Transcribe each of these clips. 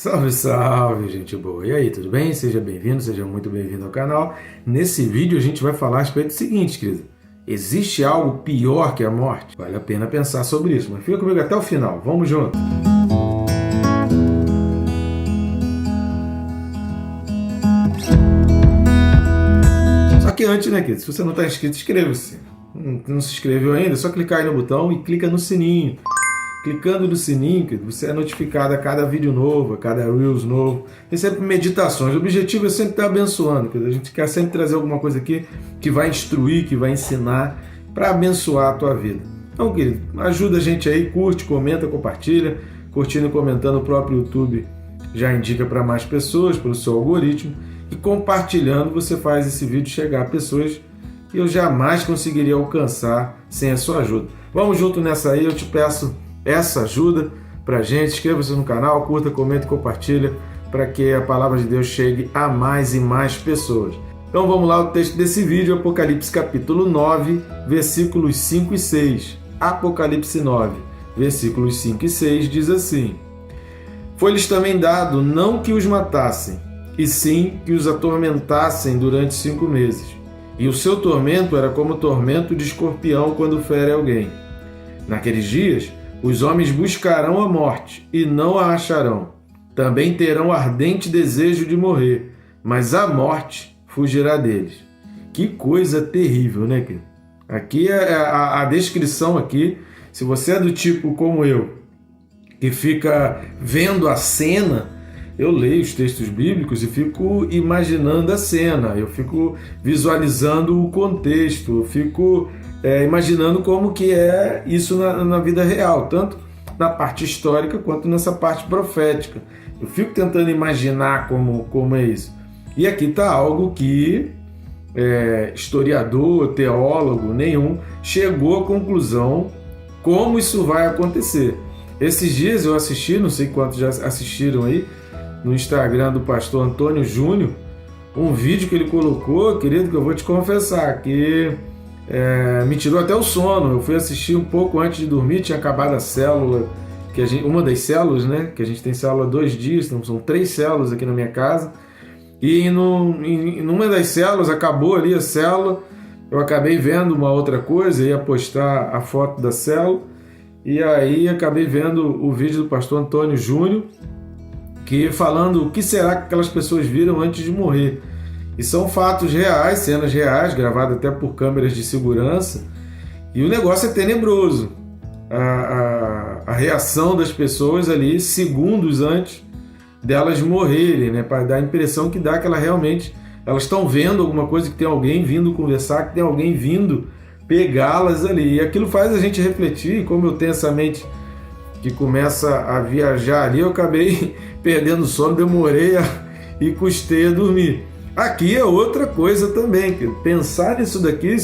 Salve, salve, gente boa! E aí, tudo bem? Seja bem-vindo, seja muito bem-vindo ao canal. Nesse vídeo a gente vai falar a respeito do seguinte, querido. Existe algo pior que a morte? Vale a pena pensar sobre isso, mas fica comigo até o final. Vamos junto! Só que antes, né, querido? Se você não está inscrito, inscreva-se. Não se inscreveu ainda? É só clicar aí no botão e clica no sininho. Clicando no sininho, você é notificado a cada vídeo novo, a cada Reels novo. Tem sempre meditações. O objetivo é sempre estar abençoando. A gente quer sempre trazer alguma coisa aqui que vai instruir, que vai ensinar para abençoar a tua vida. Então, querido, ajuda a gente aí, curte, comenta, compartilha. Curtindo e comentando, o próprio YouTube já indica para mais pessoas, pelo seu algoritmo. E compartilhando, você faz esse vídeo chegar a pessoas que eu jamais conseguiria alcançar sem a sua ajuda. Vamos junto nessa aí, eu te peço essa ajuda para a gente. Inscreva-se no canal, curta, comenta e compartilha para que a palavra de Deus chegue a mais e mais pessoas. Então vamos lá, o texto desse vídeo, Apocalipse capítulo 9, versículos 5 e 6. Apocalipse 9, versículos 5 e 6 diz assim: Foi-lhes também dado não que os matassem, e sim que os atormentassem durante 5 meses. E o seu tormento era como o tormento de escorpião quando fere alguém. Naqueles dias, os homens buscarão a morte e não a acharão. Também terão ardente desejo de morrer, mas a morte fugirá deles. Que coisa terrível, né, querido? Aqui é a descrição aqui. Se você é do tipo como eu, que fica vendo a cena, eu leio os textos bíblicos e fico imaginando a cena, eu fico visualizando o contexto, eu fico imaginando como que é isso na vida real, tanto na parte histórica quanto nessa parte profética. Eu fico tentando imaginar como é isso. E aqui está algo que historiador, teólogo nenhum chegou à conclusão como isso vai acontecer. Esses dias eu assisti, não sei quantos já assistiram aí, no Instagram do pastor Antônio Júnior, um vídeo que ele colocou, querido, que eu vou te confessar, que me tirou até o sono. Eu fui assistir um pouco antes de dormir, tinha acabado a célula, uma das células, né? Que a gente tem célula 2 dias, então são 3 células aqui na minha casa. E numa das células, acabou ali a célula, eu acabei vendo uma outra coisa, ia postar a foto da célula, e aí acabei vendo o vídeo do pastor Antônio Júnior, que falando o que será que aquelas pessoas viram antes de morrer. E são fatos reais, cenas reais, gravadas até por câmeras de segurança. E o negócio é tenebroso. A reação das pessoas ali, segundos antes delas morrerem, né? Para dar a impressão que dá que elas estão vendo alguma coisa, que tem alguém vindo conversar, que tem alguém vindo pegá-las ali. E aquilo faz a gente refletir, como eu tenho essa mente que começa a viajar ali, eu acabei perdendo o sono, demorei e custei a dormir. Aqui é outra coisa também, que pensar nisso daqui,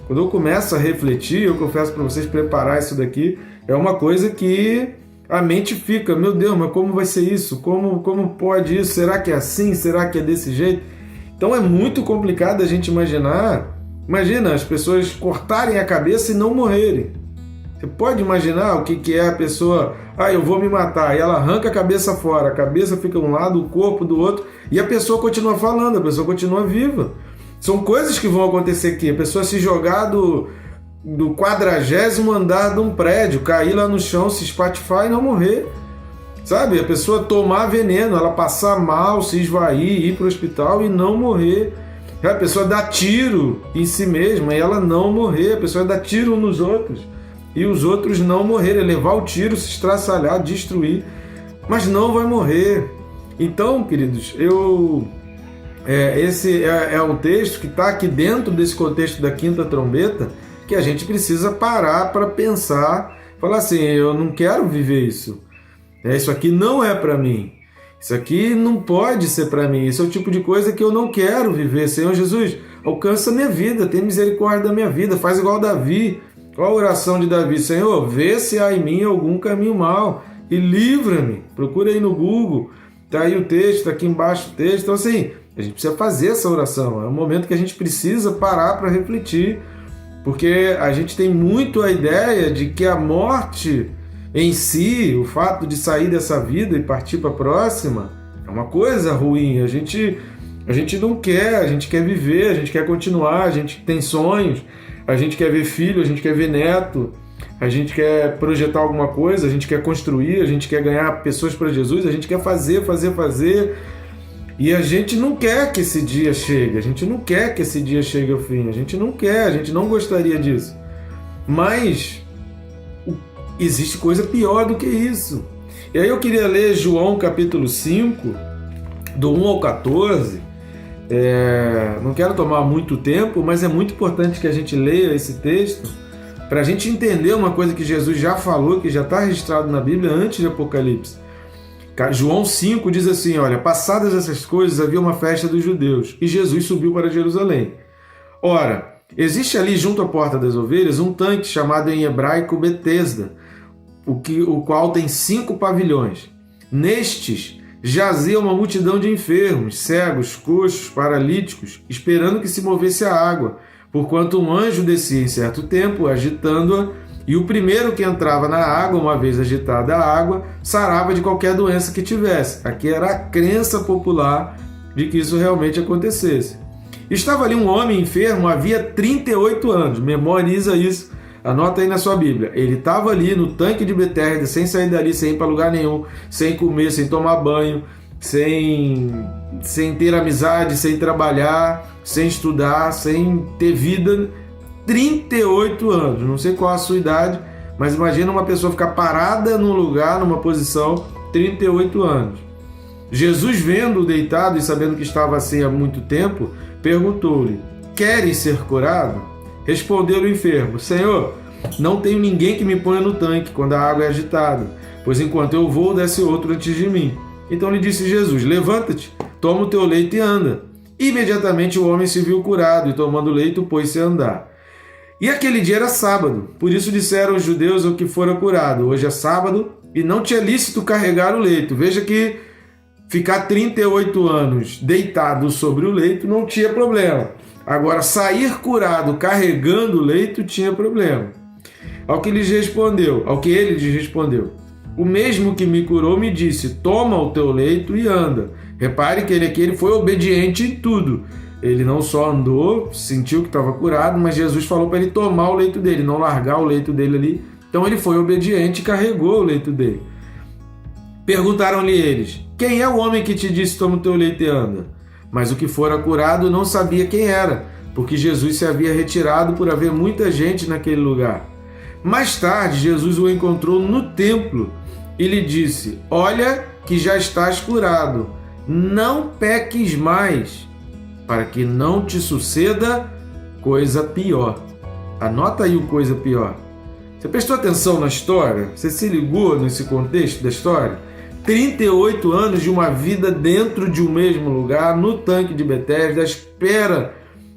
quando eu começo a refletir, eu confesso para vocês, preparar isso daqui, é uma coisa que a mente fica, meu Deus, mas como vai ser isso? Como pode isso? Será que é assim? Será que é desse jeito? Então é muito complicado a gente imaginar. Imagina as pessoas cortarem a cabeça e não morrerem. Você pode imaginar o que é a pessoa, eu vou me matar, e ela arranca a cabeça fora, a cabeça fica de um lado, o corpo do outro, e a pessoa continua falando, a pessoa continua viva. São coisas que vão acontecer aqui, a pessoa se jogar do 40º andar de um prédio, cair lá no chão, se espatifar e não morrer. Sabe, a pessoa tomar veneno, ela passar mal, se esvair, ir para o hospital e não morrer. A pessoa dá tiro em si mesma e ela não morrer, a pessoa dá tiro nos outros. E os outros não morrerem, levar o tiro, se estraçalhar, destruir, mas não vai morrer. Então, queridos, esse é um texto que está aqui dentro desse contexto da quinta trombeta, que a gente precisa parar para pensar, falar assim, eu não quero viver isso. Isso aqui não é para mim. Isso aqui não pode ser para mim. Isso é o tipo de coisa que eu não quero viver. Senhor Jesus, alcança a minha vida, tem misericórdia da minha vida, faz igual Davi. Qual a oração de Davi? Senhor, vê se há em mim algum caminho mau e livra-me. Procura aí no Google, está aí o texto, está aqui embaixo o texto. Então assim, a gente precisa fazer essa oração. É um momento que a gente precisa parar para refletir, porque a gente tem muito a ideia de que a morte em si, o fato de sair dessa vida e partir para a próxima, é uma coisa ruim. A gente não quer, a gente quer viver, a gente quer continuar, a gente tem sonhos, a gente quer ver filho, a gente quer ver neto, a gente quer projetar alguma coisa, a gente quer construir, a gente quer ganhar pessoas para Jesus, a gente quer fazer. E a gente não quer que esse dia chegue, a gente não quer que esse dia chegue ao fim, a gente não gostaria disso. Mas existe coisa pior do que isso. E aí eu queria ler João capítulo 5, do 1 ao 14. Não quero tomar muito tempo, mas é muito importante que a gente leia esse texto para a gente entender uma coisa que Jesus já falou, que já está registrado na Bíblia antes de Apocalipse. João 5 diz assim, olha, passadas essas coisas havia uma festa dos judeus e Jesus subiu para Jerusalém. Ora, existe ali junto à porta das ovelhas um tanque chamado em hebraico Betesda, o qual tem 5 pavilhões. Nestes jazia uma multidão de enfermos, cegos, coxos, paralíticos, esperando que se movesse a água, porquanto um anjo descia em certo tempo, agitando-a, e o primeiro que entrava na água, uma vez agitada a água, sarava de qualquer doença que tivesse. Aqui era a crença popular de que isso realmente acontecesse. Estava ali um homem enfermo havia 38 anos, memoriza isso, anota aí na sua Bíblia. Ele estava ali no tanque de Betesda, sem sair dali, sem ir para lugar nenhum, sem comer, sem tomar banho, sem ter amizade, sem trabalhar, sem estudar, sem ter vida. 38 anos, não sei qual a sua idade, mas imagina uma pessoa ficar parada num lugar, numa posição, 38 anos. Jesus, vendo-o deitado e sabendo que estava assim há muito tempo, perguntou-lhe, queres ser curado? Respondeu o enfermo, Senhor, não tenho ninguém que me ponha no tanque quando a água é agitada, pois enquanto eu vou, desce outro antes de mim. Então lhe disse Jesus, levanta-te, toma o teu leito e anda. Imediatamente o homem se viu curado e tomando o leito pôs-se a andar. E aquele dia era sábado, por isso disseram os judeus ao que fora curado, hoje é sábado e não te é lícito carregar o leito. Veja que ficar 38 anos deitado sobre o leito não tinha problema. Agora, sair curado carregando o leito tinha problema. Ao que ele lhes respondeu, o mesmo que me curou me disse, toma o teu leito e anda. Repare que ele foi obediente em tudo. Ele não só andou, sentiu que estava curado, mas Jesus falou para ele tomar o leito dele, não largar o leito dele ali. Então ele foi obediente e carregou o leito dele. Perguntaram-lhe eles, quem é o homem que te disse toma o teu leito e anda? Mas o que fora curado não sabia quem era, porque Jesus se havia retirado por haver muita gente naquele lugar. Mais tarde, Jesus o encontrou no templo e lhe disse, olha que já estás curado, não peques mais, para que não te suceda coisa pior. Anota aí o coisa pior. Você prestou atenção na história? Você se ligou nesse contexto da história? 38 anos de uma vida dentro de um mesmo lugar, no tanque de Betesda, à espera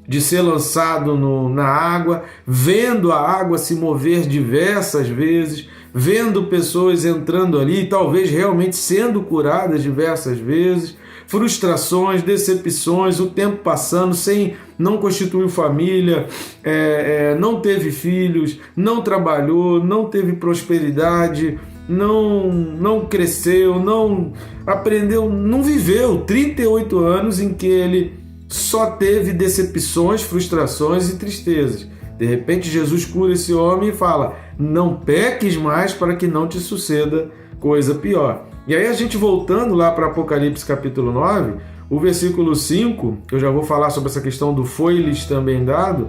de ser lançado na água, vendo a água se mover diversas vezes, vendo pessoas entrando ali, talvez realmente sendo curadas diversas vezes, frustrações, decepções, o tempo passando, não constituiu família, não teve filhos, não trabalhou, não teve prosperidade, não cresceu, não aprendeu, não viveu 38 anos em que ele só teve decepções, frustrações e tristezas. De repente Jesus cura esse homem e fala, não peques mais para que não te suceda coisa pior. E aí a gente voltando lá para Apocalipse capítulo 9, o versículo 5, que eu já vou falar sobre essa questão do foi-lhes também dado,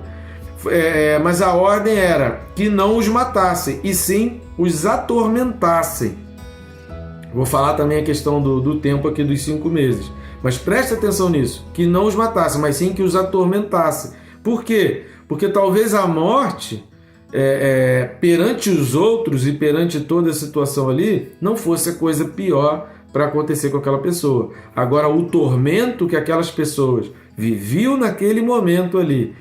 mas a ordem era que não os matassem, e sim os atormentassem. Vou falar também a questão do tempo aqui dos 5 meses. Mas preste atenção nisso, que não os matassem, mas sim que os atormentassem. Por quê? Porque talvez a morte, perante os outros e perante toda a situação ali, não fosse a coisa pior para acontecer com aquela pessoa. Agora, o tormento que aquelas pessoas viviam naquele momento ali,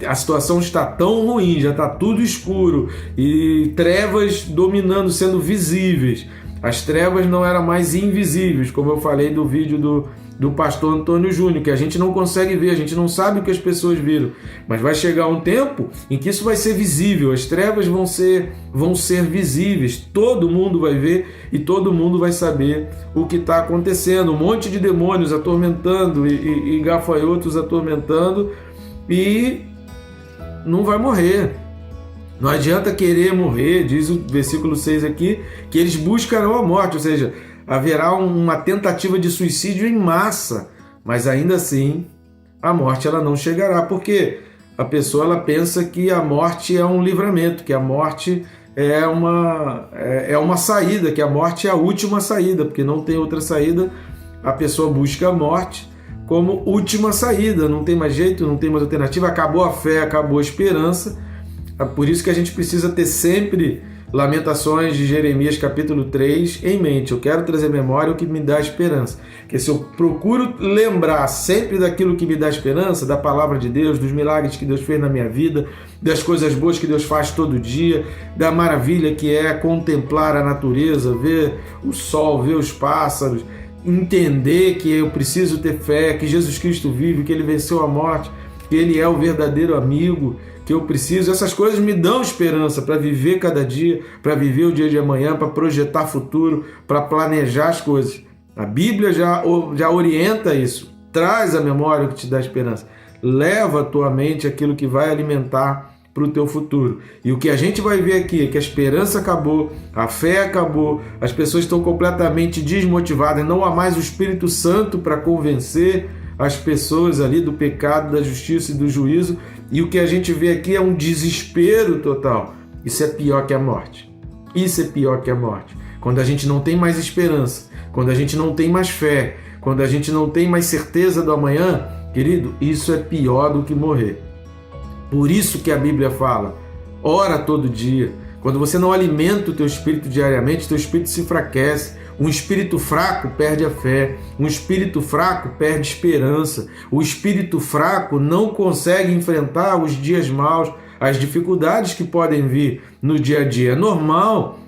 a situação está tão ruim, já está tudo escuro, e trevas dominando, sendo visíveis. As trevas não eram mais invisíveis, como eu falei do vídeo do pastor Antônio Júnior, que a gente não consegue ver, a gente não sabe o que as pessoas viram, mas vai chegar um tempo em que isso vai ser visível, as trevas vão ser visíveis, todo mundo vai ver e todo mundo vai saber o que está acontecendo, um monte de demônios atormentando e gafanhotos atormentando, e não vai morrer. Não adianta querer morrer, diz o versículo 6 aqui, que eles buscarão a morte, ou seja, haverá uma tentativa de suicídio em massa, mas ainda assim a morte ela não chegará, porque a pessoa ela pensa que a morte é um livramento, que a morte é uma saída, que a morte é a última saída, porque não tem outra saída, a pessoa busca a morte como última saída, não tem mais jeito, não tem mais alternativa, acabou a fé, acabou a esperança. Por isso que a gente precisa ter sempre Lamentações de Jeremias capítulo 3 em mente. Eu quero trazer memória o que me dá esperança. Porque se eu procuro lembrar sempre daquilo que me dá esperança, da palavra de Deus, dos milagres que Deus fez na minha vida, das coisas boas que Deus faz todo dia, da maravilha que é contemplar a natureza, ver o sol, ver os pássaros, entender que eu preciso ter fé, que Jesus Cristo vive, que Ele venceu a morte, que Ele é o verdadeiro amigo, que eu preciso, essas coisas me dão esperança para viver cada dia, para viver o dia de amanhã, para projetar futuro, para planejar as coisas. A Bíblia já orienta isso, traz a memória que te dá esperança, leva a tua mente aquilo que vai alimentar para o teu futuro. E o que a gente vai ver aqui é que a esperança acabou, a fé acabou, as pessoas estão completamente desmotivadas, não há mais o Espírito Santo para convencer as pessoas ali do pecado, da justiça e do juízo, e o que a gente vê aqui é um desespero total. Isso é pior que a morte. Isso é pior que a morte. Quando a gente não tem mais esperança, quando a gente não tem mais fé, quando a gente não tem mais certeza do amanhã, querido, isso é pior do que morrer. Por isso que a Bíblia fala, ora todo dia. Quando você não alimenta o teu espírito diariamente, o teu espírito se enfraquece. Um espírito fraco perde a fé, um espírito fraco perde esperança, o espírito fraco não consegue enfrentar os dias maus, as dificuldades que podem vir no dia a dia. É normal,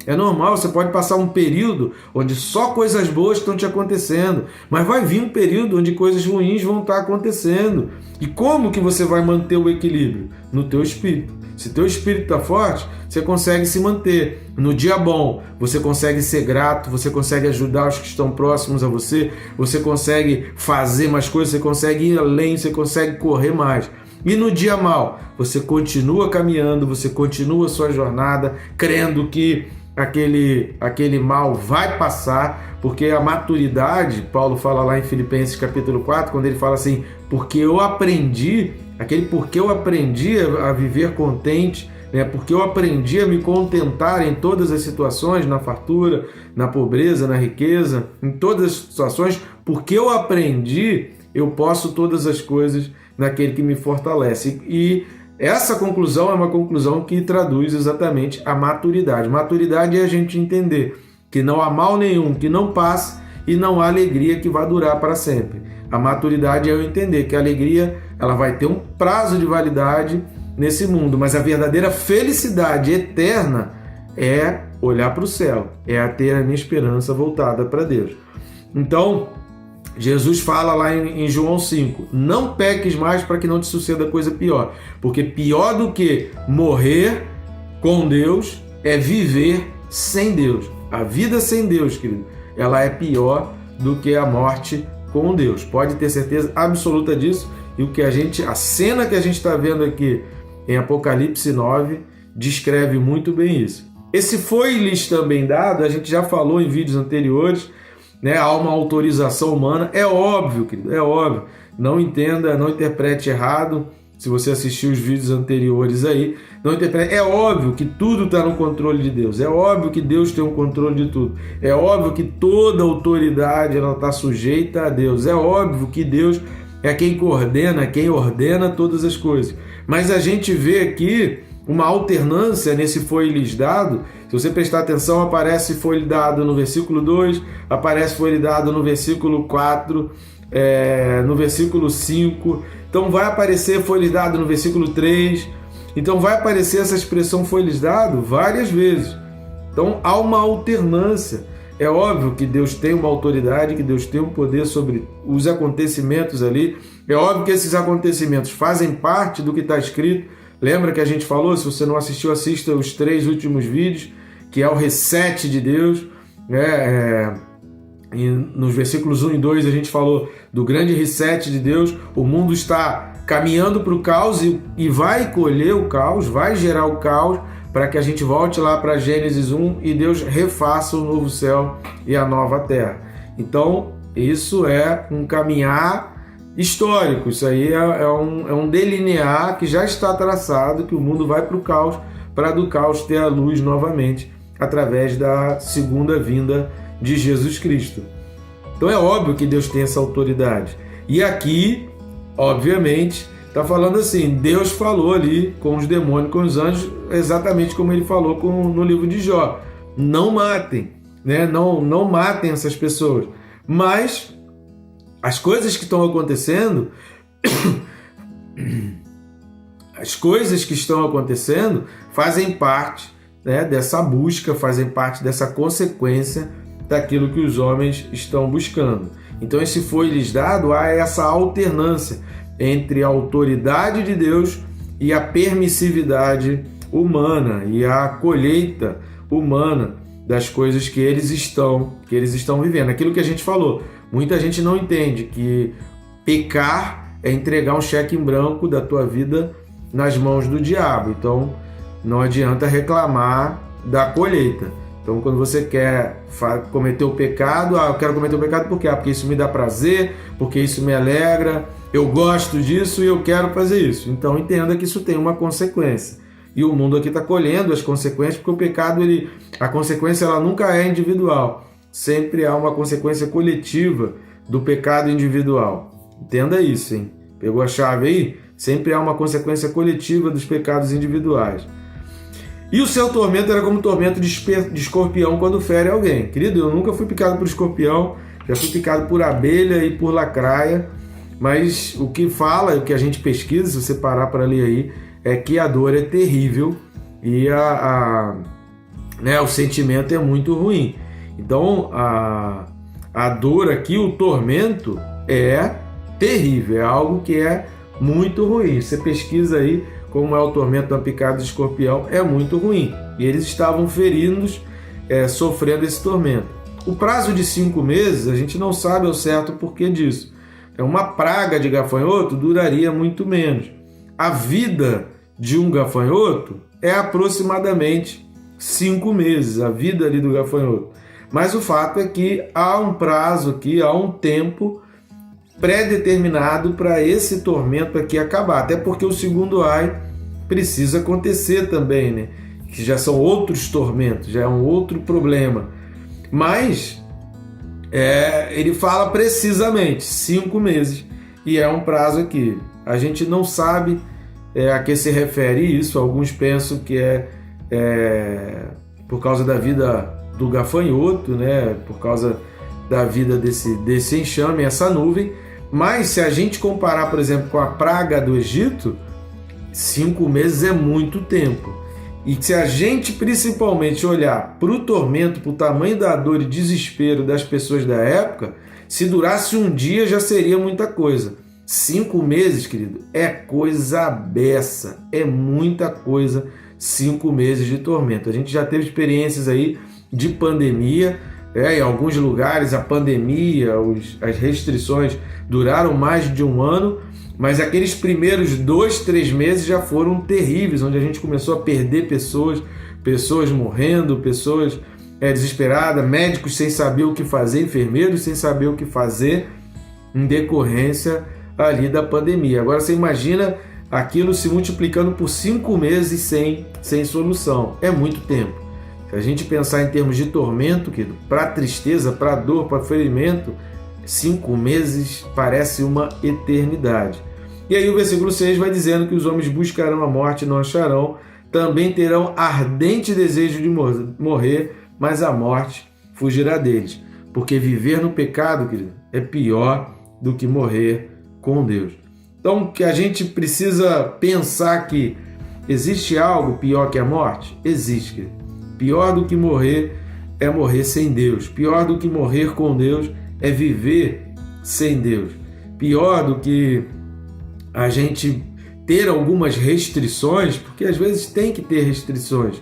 você pode passar um período onde só coisas boas estão te acontecendo, mas vai vir um período onde coisas ruins vão estar acontecendo. E como que você vai manter o equilíbrio? No teu espírito. Se teu espírito está forte, você consegue se manter. No dia bom, você consegue ser grato, você consegue ajudar os que estão próximos a você, você consegue fazer mais coisas, você consegue ir além, você consegue correr mais. E no dia mal, você continua caminhando, você continua a sua jornada, crendo que aquele mal vai passar, porque a maturidade, Paulo fala lá em Filipenses capítulo 4, quando ele fala assim, porque eu aprendi a viver contente, né? Porque eu aprendi a me contentar em todas as situações, na fartura, na pobreza, na riqueza, em todas as situações, porque eu aprendi, eu posso todas as coisas naquele que me fortalece. E essa conclusão é uma conclusão que traduz exatamente a maturidade. Maturidade é a gente entender que não há mal nenhum que não passe e não há alegria que vai durar para sempre. A maturidade é eu entender que a alegria ela vai ter um prazo de validade nesse mundo, mas a verdadeira felicidade eterna é olhar para o céu, é ter a minha esperança voltada para Deus. Então, Jesus fala lá em João 5, não peques mais para que não te suceda coisa pior, porque pior do que morrer com Deus é viver sem Deus. A vida sem Deus, querido, ela é pior do que a morte com Deus. Pode ter certeza absoluta disso. E a cena que a gente está vendo aqui em Apocalipse 9 descreve muito bem isso. Esse foi-lhes também dado, a gente já falou em vídeos anteriores, né? Há uma autorização humana, é óbvio, querido, é óbvio. Não entenda, não interprete errado. Se você assistiu os vídeos anteriores aí, não interprete. É óbvio que tudo está no controle de Deus. É óbvio que Deus tem o controle de tudo. É óbvio que toda autoridade está sujeita a Deus. É óbvio que Deus é quem ordena todas as coisas. Mas a gente vê aqui uma alternância nesse foi-lhes dado. Se você prestar atenção, aparece foi-lhe dado no versículo 2, aparece foi-lhe dado no versículo 4, no versículo 5. Então vai aparecer foi-lhes dado no versículo 3. Então vai aparecer essa expressão foi-lhes dado várias vezes. Então há uma alternância. É óbvio que Deus tem uma autoridade, que Deus tem um poder sobre os acontecimentos ali. É óbvio que esses acontecimentos fazem parte do que está escrito. Lembra que a gente falou? Se você não assistiu, assista os 3 últimos vídeos, que é o reset de Deus, né? E nos versículos 1 e 2 a gente falou do grande reset de Deus. O mundo está caminhando para o caos e vai colher o caos, vai gerar o caos, para que a gente volte lá para Gênesis 1 e Deus refaça o novo céu e a nova terra. Então, isso é um caminhar histórico, isso aí é um delinear que já está traçado, que o mundo vai para o caos, para do caos ter a luz novamente, através da segunda vinda de Jesus Cristo. Então é óbvio que Deus tem essa autoridade. E aqui, obviamente, está falando assim, Deus falou ali com os demônios, com os anjos, exatamente como ele falou no livro de Jó. Não matem, né? Não matem essas pessoas. Mas as coisas que estão acontecendo, fazem parte, né, dessa busca, fazem parte dessa consequência daquilo que os homens estão buscando. Então esse foi-lhes dado a essa alternância entre a autoridade de Deus e a permissividade humana e a colheita humana das coisas que eles estão vivendo. Aquilo que a gente falou, muita gente não entende que pecar é entregar um cheque em branco da tua vida nas mãos do diabo. Então não adianta reclamar da colheita. Então, quando você quer cometer o pecado, eu quero cometer o pecado por quê? Porque isso me dá prazer, porque isso me alegra, eu gosto disso e eu quero fazer isso. Então, entenda que isso tem uma consequência. E o mundo aqui está colhendo as consequências, porque o pecado, a consequência ela nunca é individual. Sempre há uma consequência coletiva do pecado individual. Entenda isso, hein? Pegou a chave aí? Sempre há uma consequência coletiva dos pecados individuais. E o seu tormento era como o tormento de escorpião quando fere alguém. Querido, eu nunca fui picado por escorpião, já fui picado por abelha e por lacraia, mas o que fala, o que a gente pesquisa, se você parar para ler aí, é que a dor é terrível e o sentimento é muito ruim. Então, a dor aqui, o tormento é terrível, é algo que é muito ruim. Você pesquisa aí como é o tormento da picada de escorpião, é muito ruim. E eles estavam feridos, sofrendo esse tormento. O prazo de 5 meses, a gente não sabe ao certo o porquê disso. Uma praga de gafanhoto duraria muito menos. A vida de um gafanhoto é aproximadamente 5 meses, a vida ali do gafanhoto. Mas o fato é que há um prazo aqui, há um tempo pré-determinado para esse tormento aqui acabar. Até porque o segundo ai precisa acontecer também, né? Que já são outros tormentos, já é um outro problema. Mas ele fala precisamente 5 meses e é um prazo aqui. A gente não sabe a que se refere isso. Alguns pensam que é por causa da vida do gafanhoto, né? Por causa da vida desse enxame, essa nuvem. Mas se a gente comparar, por exemplo, com a praga do Egito, 5 meses é muito tempo. E se a gente principalmente olhar para o tormento, para o tamanho da dor e desespero das pessoas da época, se durasse um dia já seria muita coisa. 5 meses, querido, é coisa beça, é muita coisa, 5 meses de tormento. A gente já teve experiências aí de pandemia, em alguns lugares a pandemia, as restrições duraram mais de 1 ano, mas aqueles primeiros 2, 3 meses já foram terríveis, onde a gente começou a perder pessoas morrendo, pessoas desesperadas, médicos sem saber o que fazer, enfermeiros sem saber o que fazer em decorrência ali da pandemia. Agora você imagina aquilo se multiplicando por 5 meses sem solução. É muito tempo. Se a gente pensar em termos de tormento, para tristeza, para dor, para ferimento, 5 meses parece uma eternidade. E aí o versículo 6 vai dizendo que os homens buscarão a morte e não acharão, também terão ardente desejo de morrer, mas a morte fugirá deles. Porque viver no pecado, querido, é pior do que morrer com Deus. Então, que a gente precisa pensar que existe algo pior que a morte? Existe, querido. Pior do que morrer é morrer sem Deus. Pior do que morrer com Deus é viver sem Deus. Pior do que a gente ter algumas restrições, porque às vezes tem que ter restrições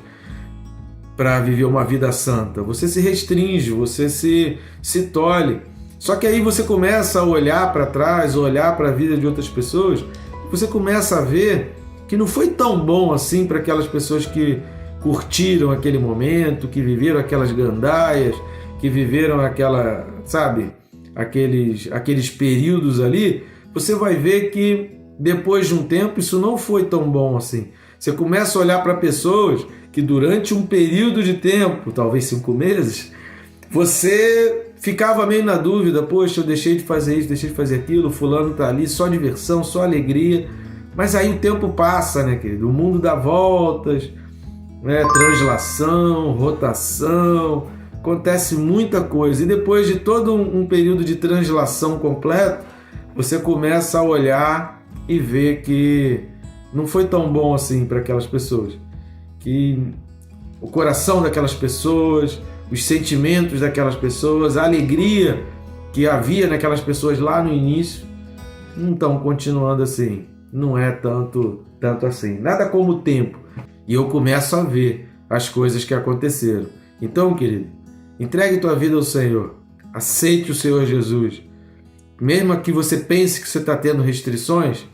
para viver uma vida santa. Você se restringe, você se tolhe. Só que aí você começa a olhar para trás, olhar para a vida de outras pessoas, você começa a ver que não foi tão bom assim para aquelas pessoas que curtiram aquele momento, que viveram aquelas gandaias, que viveram aqueles períodos ali. Você vai ver que depois de um tempo isso não foi tão bom assim. Você começa a olhar para pessoas que durante um período de tempo, talvez 5 meses, você ficava meio na dúvida: poxa, eu deixei de fazer isso, deixei de fazer aquilo, fulano tá ali, só diversão, só alegria. Mas aí o tempo passa, né, querido? O mundo dá voltas, né? Translação, rotação, acontece muita coisa. E depois de todo um período de translação completo, você começa a olhar e ver que não foi tão bom assim para aquelas pessoas. Que o coração daquelas pessoas, os sentimentos daquelas pessoas, a alegria que havia naquelas pessoas lá no início, não estão continuando assim. Não é tanto assim. Nada como o tempo. E eu começo a ver as coisas que aconteceram. Então, querido, entregue tua vida ao Senhor. Aceite o Senhor Jesus. Mesmo que você pense que você está tendo restrições,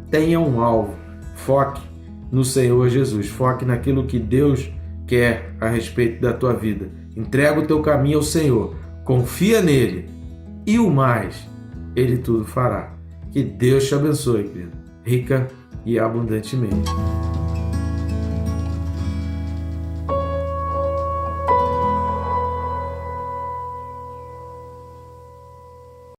tenha um alvo. Foque no Senhor Jesus. Foque naquilo que Deus quer a respeito da tua vida. Entrega o teu caminho ao Senhor. Confia nele. E o mais, Ele tudo fará. Que Deus te abençoe, querido, rica e abundantemente.